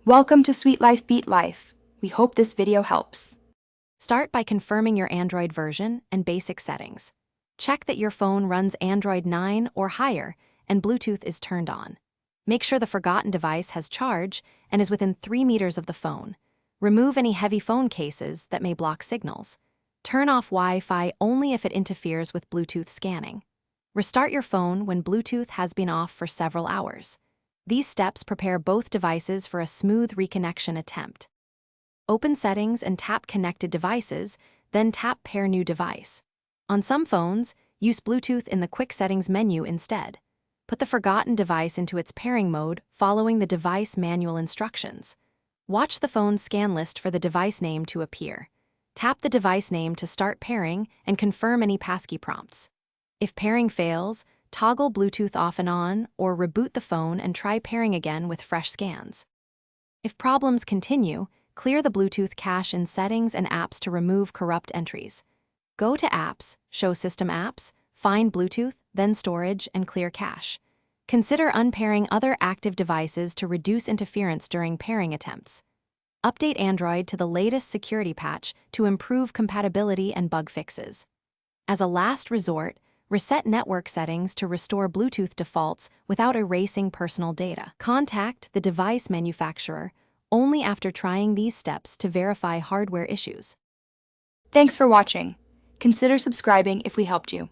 Welcome to Sweet Life Beat Life. We hope this video helps. Start by confirming your Android version and basic settings. Check that your phone runs Android 9 or higher and Bluetooth is turned on. Make sure the forgotten device has charge and is within 3 meters of the phone. Remove any heavy phone cases that may block signals. Turn off Wi-Fi only if it interferes with Bluetooth scanning. Restart your phone when Bluetooth has been off for several hours. These steps prepare both devices for a smooth reconnection attempt. Open Settings and tap Connected Devices, then tap Pair New Device. On some phones, use Bluetooth in the Quick Settings menu instead. Put the forgotten device into its pairing mode following the device manual instructions. Watch the phone's scan list for the device name to appear. Tap the device name to start pairing and confirm any passkey prompts. If pairing fails, toggle Bluetooth off and on, or reboot the phone and try pairing again with fresh scans. If problems continue, clear the Bluetooth cache in Settings and Apps to remove corrupt entries. Go to Apps, show System Apps, find Bluetooth, then Storage, and clear cache. Consider unpairing other active devices to reduce interference during pairing attempts. Update Android to the latest security patch to improve compatibility and bug fixes. As a last resort, reset network settings to restore Bluetooth defaults without erasing personal data. Contact the device manufacturer only after trying these steps to verify hardware issues. Thanks for watching. Consider subscribing if we helped you.